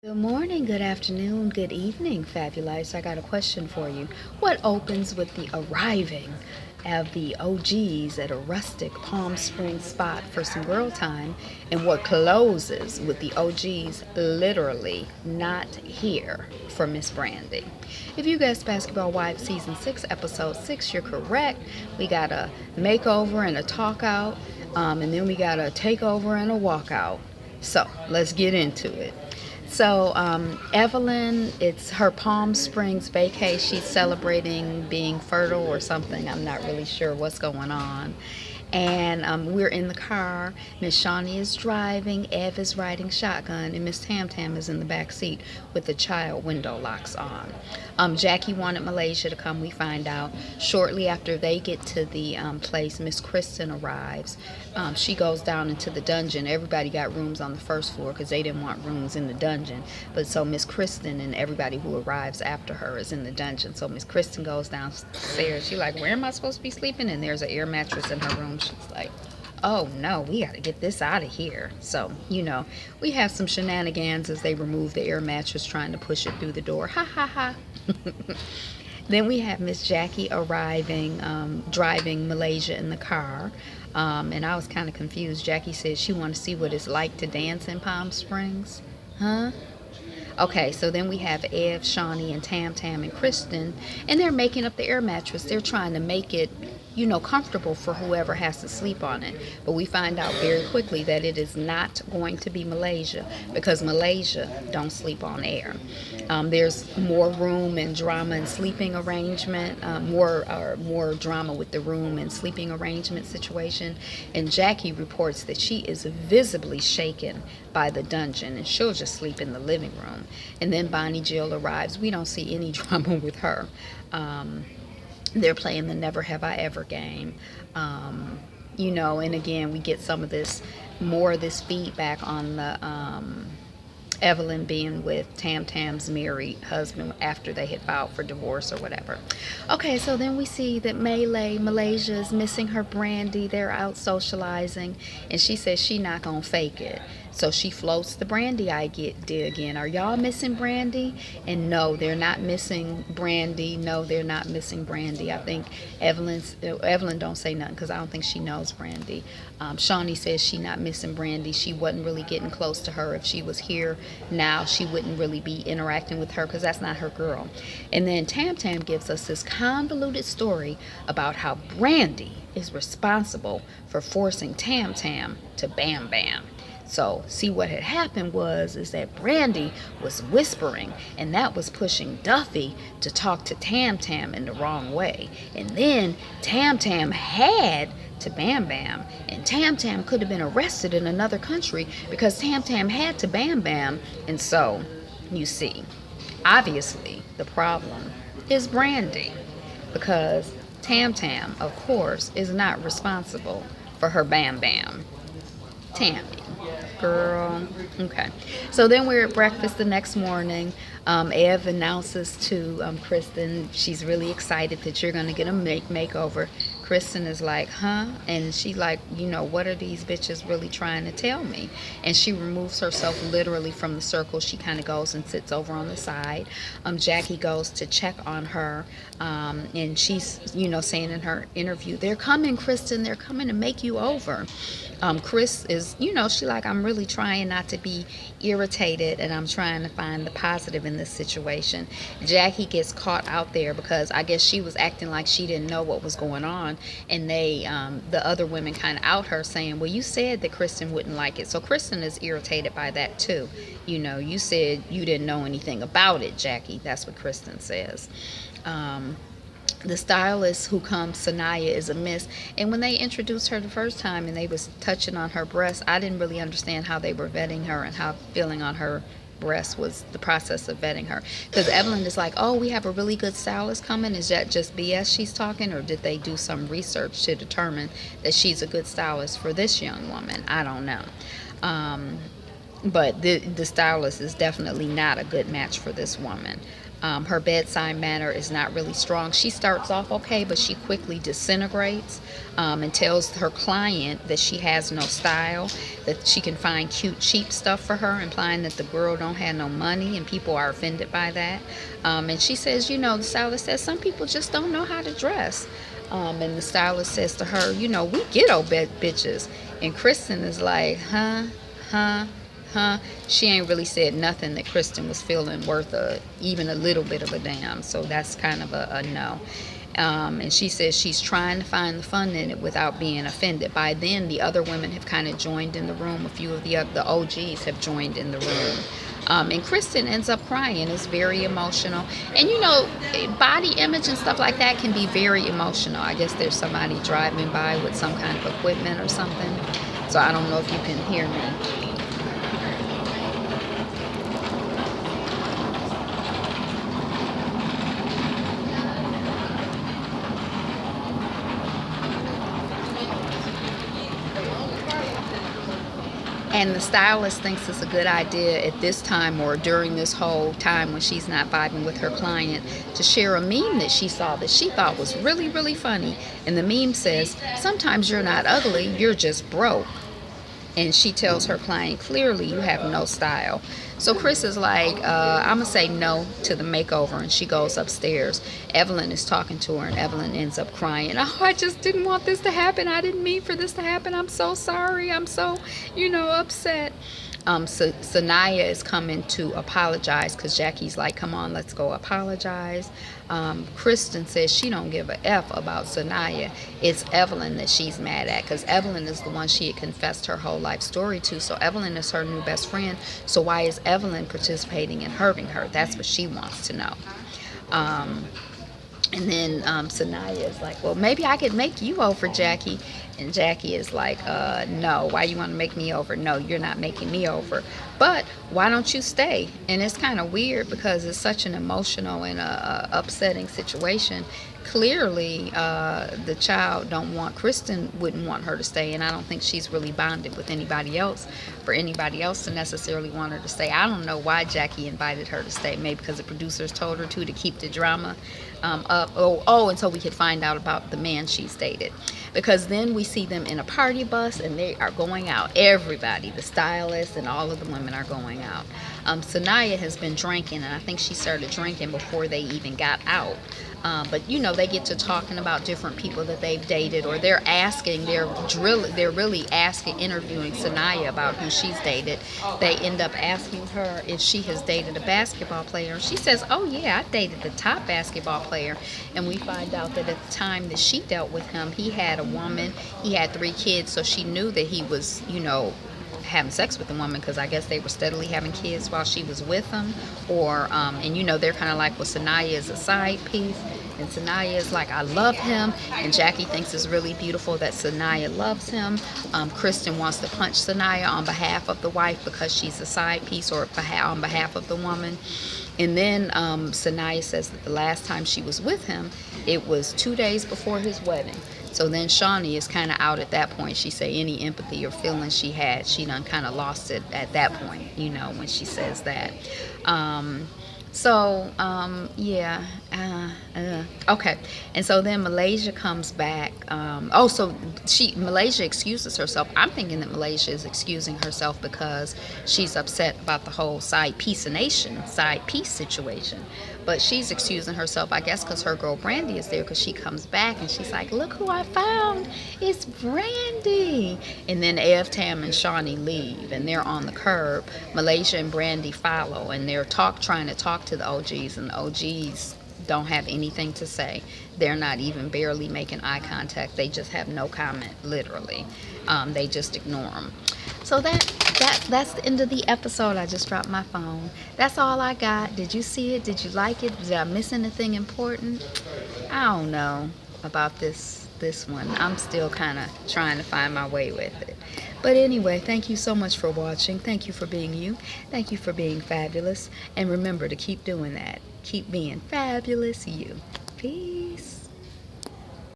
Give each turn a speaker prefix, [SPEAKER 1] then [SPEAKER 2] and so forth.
[SPEAKER 1] Good morning, good afternoon, good evening, Fabulous. I got a question for you. What opens with the arriving of the OGs at a rustic Palm Springs spot for some girl time, and what closes with the OGs literally not here for Miss Brandy? If you guessed Basketball Wives Season 6, Episode 6, you're correct. We got a makeover and a talk out, and then we got a takeover and a walkout. So let's get into it. So, Evelyn, it's her Palm Springs vacay. She's celebrating being fertile or something. I'm not really sure what's going on. And we're in the car. Miss Shawnee is driving, Ev is riding shotgun, and Miss Tam Tam is in the back seat with the child window locks on. Jackie wanted Malaysia to come, we find out. Shortly after they get to the place, Miss Kristen arrives. She goes down into the dungeon. Everybody got rooms on the first floor because they didn't want rooms in the dungeon. But so Miss Kristen and everybody who arrives after her is in the dungeon. So Miss Kristen goes downstairs. She's like, where am I supposed to be sleeping? And there's an air mattress in her room. She's like, oh no, we got to get this out of here. So, we have some shenanigans as they remove the air mattress trying to push it through the door. Ha ha ha. Then we have Miss Jackie arriving, driving Malaysia in the car. And I was kind of confused. Jackie said she wanted to see what it's like to dance in Palm Springs. Huh? Okay, so then we have Ev, Shawnee, and Tam Tam and Kristen, and they're making up the air mattress. They're trying to make it, comfortable for whoever has to sleep on it. But we find out very quickly that it is not going to be Malaysia because Malaysia don't sleep on air. There's more room and drama and sleeping arrangement, more drama with the room and sleeping arrangement situation. And Jackie reports that she is visibly shaken by the dungeon and she'll just sleep in the living room. And then Bonnie Jill arrives. We don't see any drama with her. They're playing the Never Have I Ever game. And again, we get some of this, more of this feedback on the Evelyn being with Tam Tam's married husband after they had filed for divorce or whatever. Okay, so then we see that Malaysia is missing her Brandy. They're out socializing, and she says she not gonna fake it. So she floats the Brandy idea again. Are y'all missing Brandy? And no, they're not missing Brandy. No, they're not missing Brandy. I think Evelyn don't say nothing because I don't think she knows Brandy. Shawnee says she not missing Brandy. She wasn't really getting close to her. If she was here now, she wouldn't really be interacting with her because that's not her girl. And then Tam Tam gives us this convoluted story about how Brandy is responsible for forcing Tam Tam to Bam Bam. So, see, what had happened is that Brandy was whispering, and that was pushing Duffy to talk to Tam Tam in the wrong way. And then Tam Tam had to Bam Bam, and Tam Tam could have been arrested in another country because Tam Tam had to Bam Bam. And so, you see, obviously the problem is Brandy because Tam Tam, of course, is not responsible for her Bam Bam. Tammy. Girl. Okay. So then we're at breakfast the next morning. Ev announces to Kristen she's really excited that you're going to get a makeover. Kristen is like, huh? And she like, what are these bitches really trying to tell me? And she removes herself literally from the circle. She kind of goes and sits over on the side. Jackie goes to check on her. And she's, saying in her interview, they're coming, Kristen. They're coming to make you over. Chris is, she like, I'm really trying not to be irritated and I'm trying to find the positive in this situation. Jackie gets caught out there because I guess she was acting like she didn't know what was going on, and the other women kind of out her saying, well, you said that Kristen wouldn't like it. So Kristen is irritated by that too. You said you didn't know anything about it, Jackie. That's what Kristen says. The stylist who comes, Sanaya, is a miss. And when they introduced her the first time and they was touching on her breast, I didn't really understand how they were vetting her and how feeling on her breast was the process of vetting her. Because Evelyn is like, oh, we have a really good stylist coming. Is that just BS she's talking, or did they do some research to determine that she's a good stylist for this young woman? I don't know. But the stylist is definitely not a good match for this woman. Her bedside manner is not really strong. She starts off okay, but she quickly disintegrates, and tells her client that she has no style, that she can find cute, cheap stuff for her, implying that the girl don't have no money, and people are offended by that. And she says, the stylist says, some people just don't know how to dress. And the stylist says to her, we ghetto bitches. And Kristen is like, huh? She ain't really said nothing that Kristen was feeling worth even a little bit of a damn. So that's kind of a no. And she says she's trying to find the fun in it without being offended. By then, the other women have kind of joined in the room. A few of the OGs have joined in the room. And Kristen ends up crying. It's very emotional. And body image and stuff like that can be very emotional. I guess there's somebody driving by with some kind of equipment or something. So I don't know if you can hear me. And the stylist thinks it's a good idea at this time, or during this whole time when she's not vibing with her client, to share a meme that she saw that she thought was really, really funny. And the meme says, sometimes you're not ugly, you're just broke. And she tells her client, clearly you have no style. So Chris is like, I'm going to say no to the makeover. And she goes upstairs. Evelyn is talking to her, and Evelyn ends up crying. Oh, I just didn't want this to happen. I didn't mean for this to happen. I'm so sorry. I'm so, upset. So Sanaya is coming to apologize because Jackie's like, come on, let's go apologize. Kristen says she don't give a F about Sanaya. It's Evelyn that she's mad at, because Evelyn is the one she had confessed her whole life story to. So Evelyn is her new best friend. So why is Evelyn participating in hurting her? That's what she wants to know. And then Sanaya is like, well, maybe I could make you over, Jackie. And Jackie is like, no, why you want to make me over? No, you're not making me over. But why don't you stay? And it's kind of weird because it's such an emotional and upsetting situation. Clearly, the child Kristen wouldn't want her to stay, and I don't think she's really bonded with anybody else for anybody else to necessarily want her to stay. I don't know why Jackie invited her to stay. Maybe because the producers told her to keep the drama up. Until we could find out about the man she's dated. Because then we see them in a party bus, and they are going out. Everybody, the stylist and all of the women are going out. Sanaya has been drinking, and I think she started drinking before they even got out. But they get to talking about different people that they've dated, or they're really interviewing Sanaya about who she's dated. They end up asking her if she has dated a basketball player. She says, oh yeah, I dated the top basketball player. And we find out that at the time that she dealt with him, he had a woman, he had 3 kids, so she knew that he was, having sex with the woman, because I guess they were steadily having kids while she was with him. Or they're kind of like, well, Sanaya is a side piece, and Sanaya is like, I love him. And Jackie thinks it's really beautiful that Sanaya loves him. Kristen wants to punch Sanaya on behalf of the wife because she's a side piece, or on behalf of the woman. And then Sanaya says that the last time she was with him, it was 2 days before his wedding. So then Shawnee is kind of out at that point. She say any empathy or feelings she had, she done kind of lost it at that point, when she says that. Okay. And so then Malaysia comes back. Malaysia excuses herself. I'm thinking that Malaysia is excusing herself because she's upset about the whole side piece situation. But she's excusing herself, I guess, because her girl Brandy is there, because she comes back and she's like, look who I found. It's Brandy. And then Ev, Tam, and Shawnee leave, and they're on the curb. Malaysia and Brandy follow, and they're trying to talk to the OGs, and the OGs don't have anything to say. They're not even barely making eye contact. They just have no comment, literally. They just ignore them. So that's the end of the episode. I just dropped my phone. That's all I got. Did you see it? Did you like it? Did I miss anything important? I don't know about this one. I'm still kind of trying to find my way with it. But anyway, thank you so much for watching. Thank you for being you. Thank you for being fabulous. And remember to keep doing that. Keep being fabulous you. Peace.